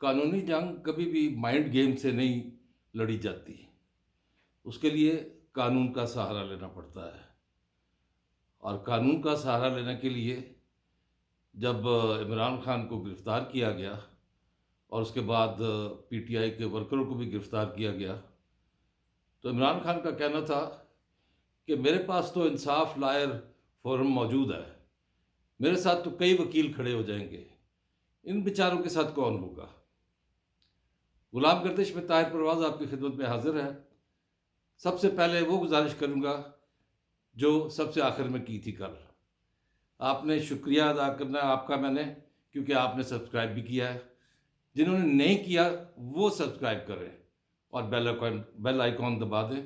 قانونی جنگ کبھی بھی مائنڈ گیم سے نہیں لڑی جاتی، اس کے لیے قانون کا سہارا لینا پڑتا ہے۔ اور قانون کا سہارا لینے کے لیے جب عمران خان کو گرفتار کیا گیا اور اس کے بعد پی ٹی آئی کے ورکروں کو بھی گرفتار کیا گیا، تو عمران خان کا کہنا تھا کہ میرے پاس تو انصاف لائر فورم موجود ہے، میرے ساتھ تو کئی وکیل کھڑے ہو جائیں گے، ان بیچاروں کے ساتھ کون ہوگا؟ غلام گردش میں طاہر پرواز آپ کی خدمت میں حاضر ہے۔ سب سے پہلے وہ گزارش کروں گا جو سب سے آخر میں کی تھی کل۔ آپ نے شکریہ ادا کرنا ہے آپ کا میں نے، کیونکہ آپ نے سبسکرائب بھی کیا ہے۔ جنہوں نے نہیں کیا وہ سبسکرائب کریں اور بیل آئیکن دبا دیں۔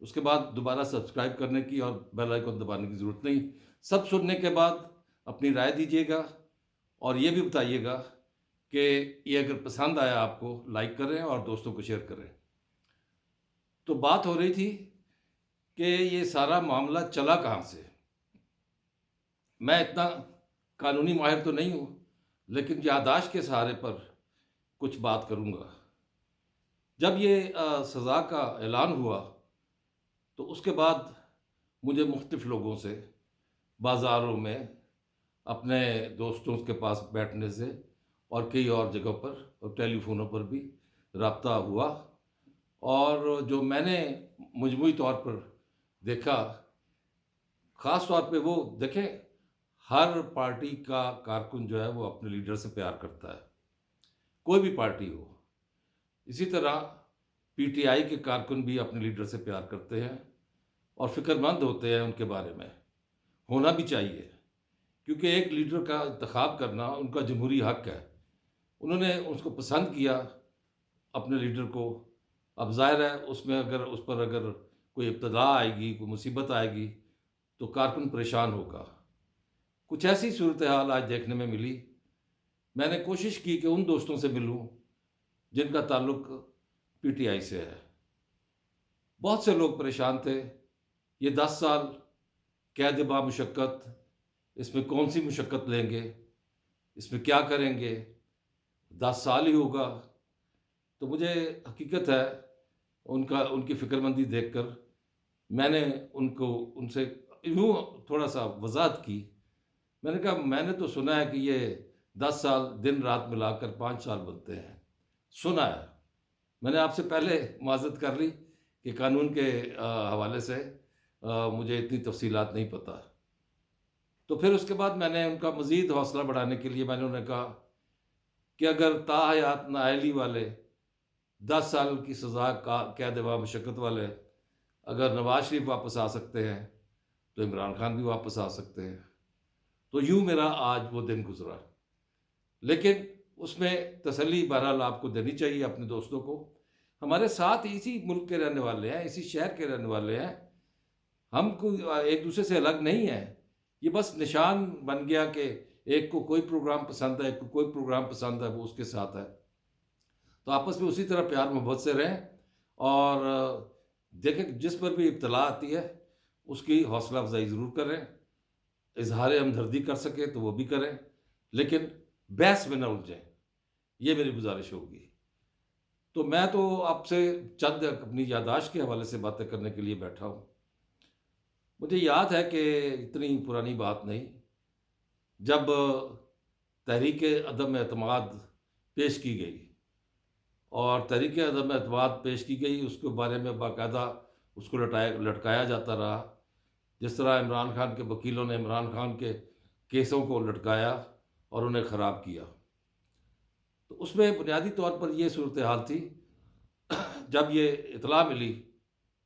اس کے بعد دوبارہ سبسکرائب کرنے کی اور بیل آئیکن دبانے کی ضرورت نہیں۔ سب سننے کے بعد اپنی رائے دیجیے گا اور یہ بھی بتائیے گا کہ یہ اگر پسند آیا آپ کو لائک کریں اور دوستوں کو شیئر کریں۔ تو بات ہو رہی تھی کہ یہ سارا معاملہ چلا کہاں سے۔ میں اتنا قانونی ماہر تو نہیں ہوں، لیکن یادداشت کے سہارے پر کچھ بات کروں گا۔ جب یہ سزا کا اعلان ہوا تو اس کے بعد مجھے مختلف لوگوں سے بازاروں میں اپنے دوستوں کے پاس بیٹھنے سے اور کئی اور جگہوں پر اور ٹیلی فونوں پر بھی رابطہ ہوا، اور جو میں نے مجموعی طور پر دیکھا، خاص طور پہ وہ دیکھیں، ہر پارٹی کا کارکن جو ہے وہ اپنے لیڈر سے پیار کرتا ہے، کوئی بھی پارٹی ہو۔ اسی طرح پی ٹی آئی کے کارکن بھی اپنے لیڈر سے پیار کرتے ہیں اور فکر مند ہوتے ہیں ان کے بارے میں، ہونا بھی چاہیے، کیونکہ ایک لیڈر کا انتخاب کرنا ان کا جمہوری حق ہے۔ انہوں نے اس کو پسند کیا اپنے لیڈر کو، اب ظاہر ہے اس پر اگر کوئی ابتلا آئے گی، کوئی مصیبت آئے گی تو کارکن پریشان ہوگا۔ کچھ ایسی صورتحال آج دیکھنے میں ملی۔ میں نے کوشش کی کہ ان دوستوں سے ملوں جن کا تعلق پی ٹی آئی سے ہے۔ بہت سے لوگ پریشان تھے، یہ 10 سال قید با مشقت، اس میں کون سی مشقت لیں گے، اس میں کیا کریں گے، 10 سال ہی ہوگا۔ تو مجھے حقیقت ہے ان کی فکر مندی دیکھ کر میں نے ان سے یوں تھوڑا سا وضاحت کی۔ میں نے کہا میں نے تو سنا ہے کہ یہ 10 سال دن رات ملا کر 5 سال بنتے ہیں، سنا ہے۔ میں نے آپ سے پہلے معذرت کر لی کہ قانون کے حوالے سے مجھے اتنی تفصیلات نہیں پتہ۔ تو پھر اس کے بعد میں نے ان کا مزید حوصلہ بڑھانے کے لیے میں نے انہیں کہا کہ اگر تاحیات نااہلی والے 10 سال کی سزا کا قید و مشقت والے اگر نواز شریف واپس آ سکتے ہیں تو عمران خان بھی واپس آ سکتے ہیں۔ تو یوں میرا آج وہ دن گزرا، لیکن اس میں تسلی بہرحال آپ کو دینی چاہیے اپنے دوستوں کو۔ ہمارے ساتھ اسی ملک کے رہنے والے ہیں، اسی شہر کے رہنے والے ہیں، ہم کوئی ایک دوسرے سے الگ نہیں ہیں۔ یہ بس نشان بن گیا کہ ایک کو کوئی پروگرام پسند ہے، ایک کو کوئی پروگرام پسند ہے، وہ اس کے ساتھ ہے۔ تو آپس میں اسی طرح پیار محبت سے رہیں اور دیکھیں جس پر بھی ابتلا آتی ہے اس کی حوصلہ افزائی ضرور کریں، اظہار ہمدردی کر سکیں تو وہ بھی کریں، لیکن بحث میں نہ الجھیں، یہ میری گزارش ہوگی۔ تو میں تو آپ سے چند اپنی یادداشت کے حوالے سے باتیں کرنے کے لیے بیٹھا ہوں۔ مجھے یاد ہے کہ اتنی پرانی بات نہیں، جب تحریک عدم اعتماد پیش کی گئی اور تحریک عدم اعتماد پیش کی گئی، اس کے بارے میں باقاعدہ اس کو لٹکایا جاتا رہا، جس طرح عمران خان کے وکیلوں نے عمران خان کے کیسوں کو لٹکایا اور انہیں خراب کیا۔ تو اس میں بنیادی طور پر یہ صورتحال تھی، جب یہ اطلاع ملی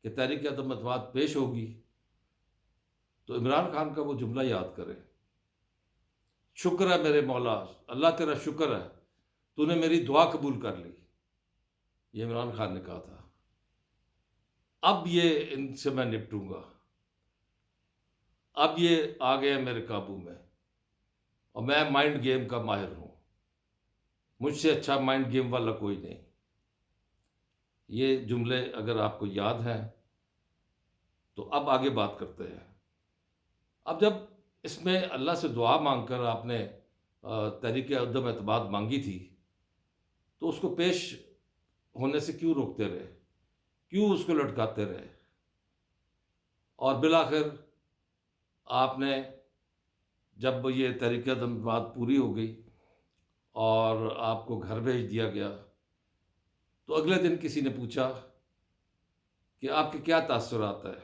کہ تحریک عدم اعتماد پیش ہوگی تو عمران خان کا وہ جملہ یاد کریں، شکر ہے میرے مولا، اللہ تیرا شکر ہے، تو نے میری دعا قبول کر لی، یہ عمران خان نے کہا تھا۔ اب یہ ان سے میں نپٹوں گا، اب یہ آ گئے میرے قابو میں، اور میں مائنڈ گیم کا ماہر ہوں، مجھ سے اچھا مائنڈ گیم والا کوئی نہیں۔ یہ جملے اگر آپ کو یاد ہیں تو اب آگے بات کرتے ہیں۔ اب جب اس میں اللہ سے دعا مانگ کر آپ نے تحریک عدم اعتماد مانگی تھی، تو اس کو پیش ہونے سے کیوں روکتے رہے، کیوں اس کو لٹکاتے رہے؟ اور بالآخر آپ نے جب یہ تحریک عدم بات پوری ہو گئی اور آپ کو گھر بھیج دیا گیا، تو اگلے دن کسی نے پوچھا کہ آپ کے کیا تاثرات ہیں؟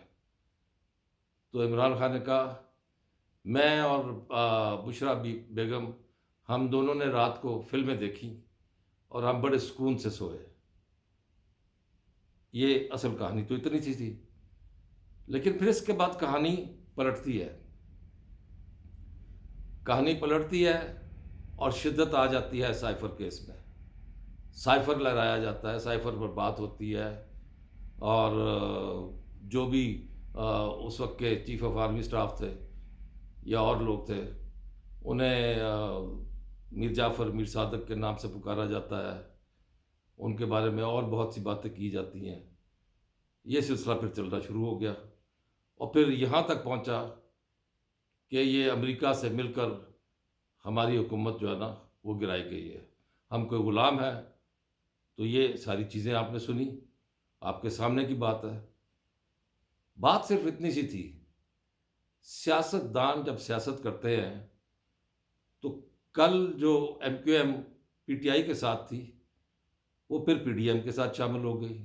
تو عمران خان نے کہا میں اور بشرا بیگم ہم دونوں نے رات کو فلمیں دیکھیں اور ہم بڑے سکون سے سوئے۔ یہ اصل کہانی تو اتنی سی تھی، لیکن پھر اس کے بعد کہانی پلٹتی ہے، کہانی پلٹتی ہے اور شدت آ جاتی ہے سائفر کیس میں۔ سائفر لہرایا جاتا ہے، سائفر پر بات ہوتی ہے، اور جو بھی اس وقت کے چیف آف آرمی اسٹاف تھے یا اور لوگ تھے، انہیں میر جعفر میر صادق کے نام سے پکارا جاتا ہے، ان کے بارے میں اور بہت سی باتیں کی جاتی ہیں۔ یہ سلسلہ پھر چلنا شروع ہو گیا اور پھر یہاں تک پہنچا کہ یہ امریکہ سے مل کر ہماری حکومت جو ہے نا وہ گرائی گئی ہے، ہم کوئی غلام ہے۔ تو یہ ساری چیزیں آپ نے سنی، آپ کے سامنے کی بات ہے۔ بات صرف اتنی سی تھی، سیاست دان جب سیاست کرتے ہیں تو کل جو M Q M P T I کے ساتھ تھی وہ پھر پی ڈی ایم کے ساتھ شامل ہو گئی۔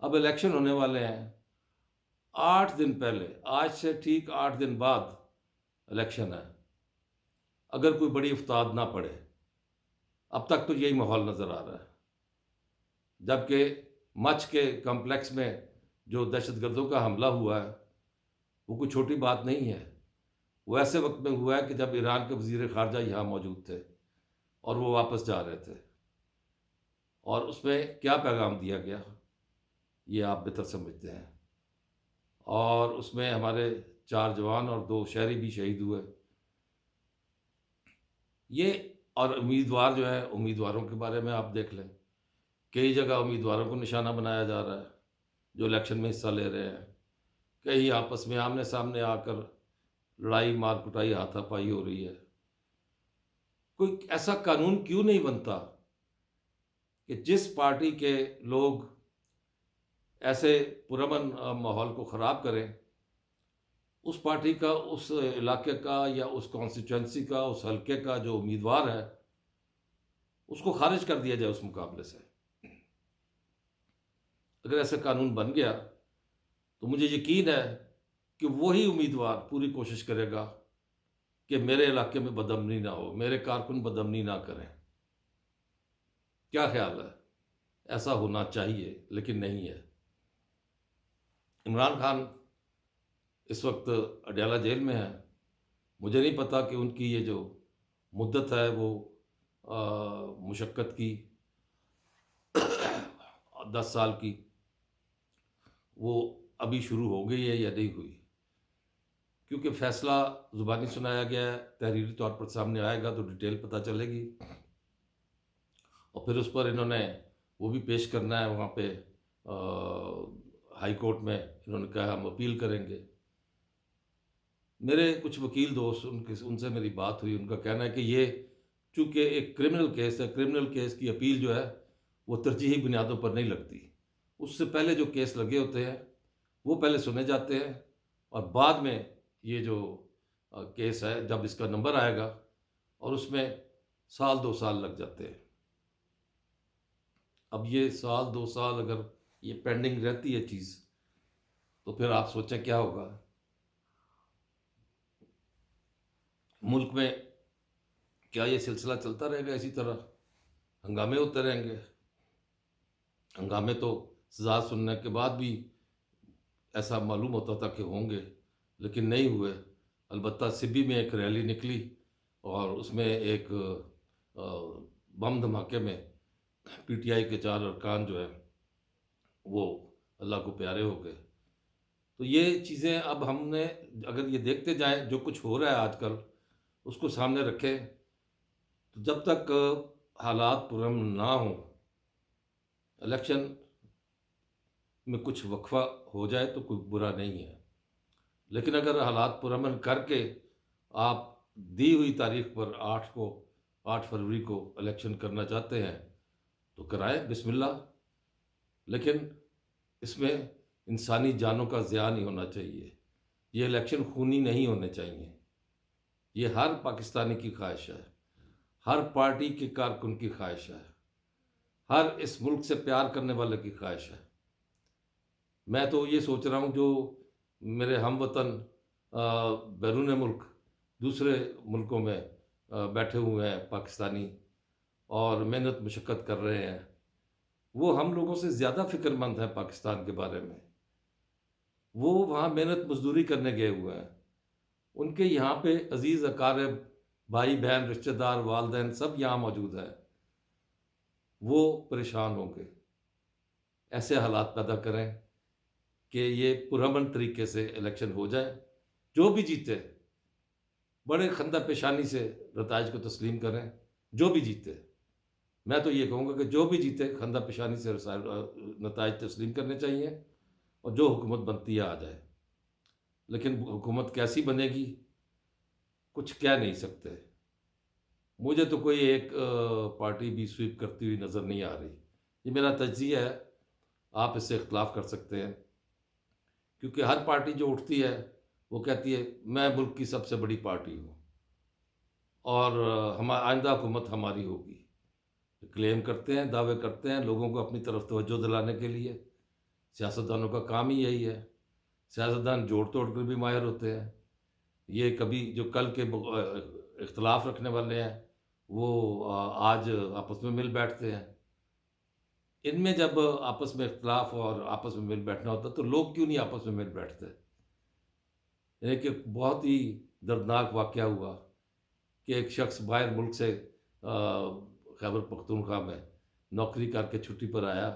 اب الیکشن ہونے والے ہیں، 8 دن پہلے، آج سے ٹھیک 8 دن بعد الیکشن ہے، اگر کوئی بڑی افتاد نہ پڑے۔ اب تک تو یہی ماحول نظر آ رہا ہے، جبکہ مچ کے کمپلیکس میں جو دہشت گردوں کا حملہ ہوا ہے وہ کوئی چھوٹی بات نہیں ہے۔ وہ ایسے وقت میں ہوا ہے کہ جب ایران کے وزیر خارجہ یہاں موجود تھے اور وہ واپس جا رہے تھے، اور اس میں کیا پیغام دیا گیا یہ آپ بہتر سمجھتے ہیں۔ اور اس میں ہمارے 4 جوان اور 2 شہری بھی شہید ہوئے۔ یہ اور امیدوار جو ہے، امیدواروں کے بارے میں آپ دیکھ لیں، کئی جگہ امیدواروں کو نشانہ بنایا جا رہا ہے جو الیکشن میں حصہ لے رہے ہیں، کئی آپس میں آمنے سامنے آ کر لڑائی مار کٹائی ہاتھا پائی ہو رہی ہے۔ کوئی ایسا قانون کیوں نہیں بنتا کہ جس پارٹی کے لوگ ایسے پرامن ماحول کو خراب کریں، اس پارٹی کا، اس علاقے کا یا اس کانسٹیچوئنسی کا، اس حلقے کا جو امیدوار ہے اس کو خارج کر دیا جائے اس مقابلے سے۔ اگر ایسا قانون بن گیا تو مجھے یقین ہے کہ وہی امیدوار پوری کوشش کرے گا کہ میرے علاقے میں بدامنی نہ ہو، میرے کارکن بدامنی نہ کریں۔ کیا خیال ہے؟ ایسا ہونا چاہیے لیکن نہیں ہے۔ عمران خان اس وقت اڈیالہ جیل میں ہے، مجھے نہیں پتا کہ ان کی یہ جو مدت ہے وہ مشقت کی 10 سال کی، وہ ابھی شروع ہو گئی ہے یا نہیں ہوئی، کیونکہ فیصلہ زبانی سنایا گیا ہے، تحریری طور پر سامنے آئے گا تو ڈیٹیل پتہ چلے گی، اور پھر اس پر انہوں نے وہ بھی پیش کرنا ہے وہاں پہ ہائی کورٹ میں۔ انہوں نے کہا ہم اپیل کریں گے۔ میرے کچھ وکیل دوست، ان سے میری بات ہوئی، ان کا کہنا ہے کہ یہ چونکہ ایک کرمنل کیس ہے، کرمنل کیس کی اپیل جو ہے وہ ترجیحی بنیادوں پر نہیں لگتی، اس سے پہلے جو کیس لگے ہوتے ہیں وہ پہلے سنے جاتے ہیں، اور بعد میں یہ جو کیس ہے جب اس کا نمبر آئے گا، اور اس میں 1-2 سال لگ جاتے ہیں۔ اب یہ 1-2 سال اگر یہ پینڈنگ رہتی ہے چیز، تو پھر آپ سوچیں کیا ہوگا ملک میں؟ کیا یہ سلسلہ چلتا رہے گا اسی طرح؟ ہنگامے ہوتے رہیں گے؟ ہنگامے تو سزا سننے کے بعد بھی ایسا معلوم ہوتا تھا کہ ہوں گے، لیکن نہیں ہوئے۔ البتہ سبی میں ایک ریلی نکلی اور اس میں ایک بم دھماکے میں پی ٹی آئی کے 4 ارکان جو ہے وہ اللہ کو پیارے ہو گئے۔ تو یہ چیزیں اب ہم نے اگر یہ دیکھتے جائیں جو کچھ ہو رہا ہے آج کل، اس کو سامنے رکھیں، تو جب تک حالات پرامن نہ ہوں، الیکشن میں کچھ وقفہ ہو جائے تو کوئی برا نہیں ہے، لیکن اگر حالات پرامن کر کے آپ دی ہوئی تاریخ پر 8 فروری کو الیکشن کرنا چاہتے ہیں تو کرائیں، بسم اللہ، لیکن اس میں انسانی جانوں کا ضیاع نہیں ہونا چاہیے، یہ الیکشن خونی نہیں ہونے چاہیے، یہ ہر پاکستانی کی خواہش ہے، ہر پارٹی کے کارکن کی خواہش ہے، ہر اس ملک سے پیار کرنے والے کی خواہش ہے۔ میں تو یہ سوچ رہا ہوں جو میرے ہم وطن بیرون ملک دوسرے ملکوں میں بیٹھے ہوئے ہیں پاکستانی اور محنت مشقت کر رہے ہیں، وہ ہم لوگوں سے زیادہ فکر مند ہیں پاکستان کے بارے میں۔ وہ وہاں محنت مزدوری کرنے گئے ہوئے ہیں، ان کے یہاں پہ عزیز اقارب، بھائی بہن، رشتہ دار، والدین سب یہاں موجود ہیں، وہ پریشان ہوں گے۔ ایسے حالات پیدا کریں کہ یہ پرامن طریقے سے الیکشن ہو جائے، جو بھی جیتے بڑے خندہ پیشانی سے نتائج کو تسلیم کریں، جو بھی جیتے۔ میں تو یہ کہوں گا کہ جو بھی جیتے خندہ پیشانی سے نتائج تسلیم کرنے چاہیے، اور جو حکومت بنتی ہے آ جائے۔ لیکن حکومت کیسی بنے گی کچھ کہہ نہیں سکتے۔ مجھے تو کوئی ایک پارٹی بھی سویپ کرتی ہوئی نظر نہیں آ رہی، یہ میرا تجزیہ ہے، آپ اس سے اختلاف کر سکتے ہیں، کیونکہ ہر پارٹی جو اٹھتی ہے وہ کہتی ہے میں ملک کی سب سے بڑی پارٹی ہوں اور آئندہ حکومت ہماری ہوگی، کلیم کرتے ہیں، دعوے کرتے ہیں لوگوں کو اپنی طرف توجہ دلانے کے لیے۔ سیاستدانوں کا کام ہی یہی ہے، سیاستدان جوڑ توڑ کر بھی ماہر ہوتے ہیں۔ یہ کبھی جو کل کے اختلاف رکھنے والے ہیں وہ آج آپس میں مل بیٹھتے ہیں۔ ان میں جب آپس میں اختلاف اور آپس میں مل بیٹھنا ہوتا تو لوگ کیوں نہیں آپس میں مل بیٹھتے؟ یعنی کہ بہت ہی دردناک واقعہ ہوا کہ ایک شخص باہر ملک سے خیبر پختونخوا میں نوکری کر کے چھٹی پر آیا،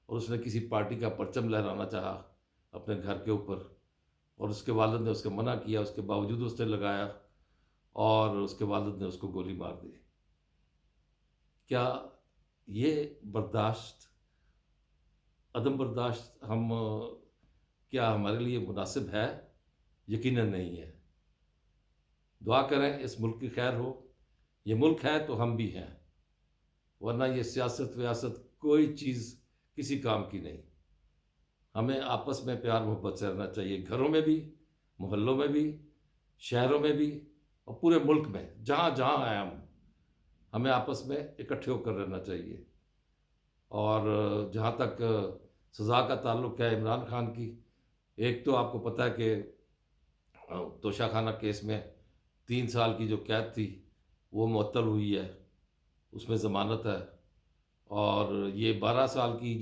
اور اس نے کسی پارٹی کا پرچم لہرانا چاہا اپنے گھر کے اوپر، اور اس کے والد نے اس کو منع کیا، اس کے باوجود اس نے لگایا، اور اس کے والد نے اس کو گولی مار دی۔ کیا یہ برداشت، عدم برداشت کیا ہمارے لیے مناسب ہے؟ یقیناً نہیں ہے۔ دعا کریں اس ملک کی خیر ہو، یہ ملک ہے تو ہم بھی ہیں، ورنہ یہ سیاست ویاست کوئی چیز کسی کام کی نہیں۔ ہمیں آپس میں پیار محبت سے رہنا چاہیے، گھروں میں بھی، محلوں میں بھی، شہروں میں بھی، اور پورے ملک میں جہاں جہاں ہیں ہمیں آپس میں اکٹھے ہو کر رہنا چاہیے۔ اور جہاں تک سزا کا تعلق ہے عمران خان کی، ایک تو آپ کو پتہ ہے کہ توشہ خانہ کیس میں 3 سال کی جو قید تھی وہ معطل ہوئی ہے، اس میں ضمانت ہے، اور یہ 12 سال کی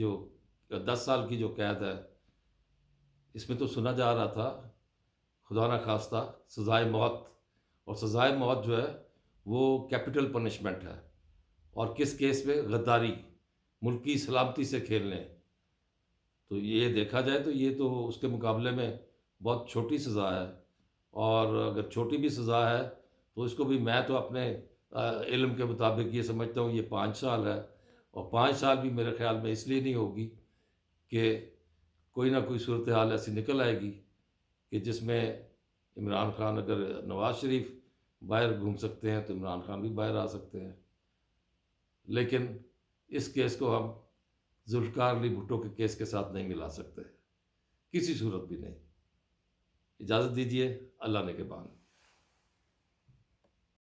10 سال کی جو قید ہے، اس میں تو سنا جا رہا تھا خدا نہ خواستہ سزائے موت، اور سزائے موت جو ہے وہ کیپٹل پنشمنٹ ہے، اور کس کیس میں؟ غداری، ملکی سلامتی سے کھیلنے۔ تو یہ دیکھا جائے تو یہ تو اس کے مقابلے میں بہت چھوٹی سزا ہے، اور اگر چھوٹی بھی سزا ہے تو اس کو بھی میں تو اپنے علم کے مطابق یہ سمجھتا ہوں یہ 5 سال ہے، اور 5 سال بھی میرے خیال میں اس لیے نہیں ہوگی کہ کوئی نہ کوئی صورتحال ایسی نکل آئے گی کہ جس میں عمران خان، اگر نواز شریف باہر گھوم سکتے ہیں تو عمران خان بھی باہر آ سکتے ہیں۔ لیکن اس کیس کو ہم ذوالفقار علی بھٹو کے کیس کے ساتھ نہیں ملا سکتے، کسی صورت بھی نہیں۔ اجازت دیجیے، اللہ نے کے بان۔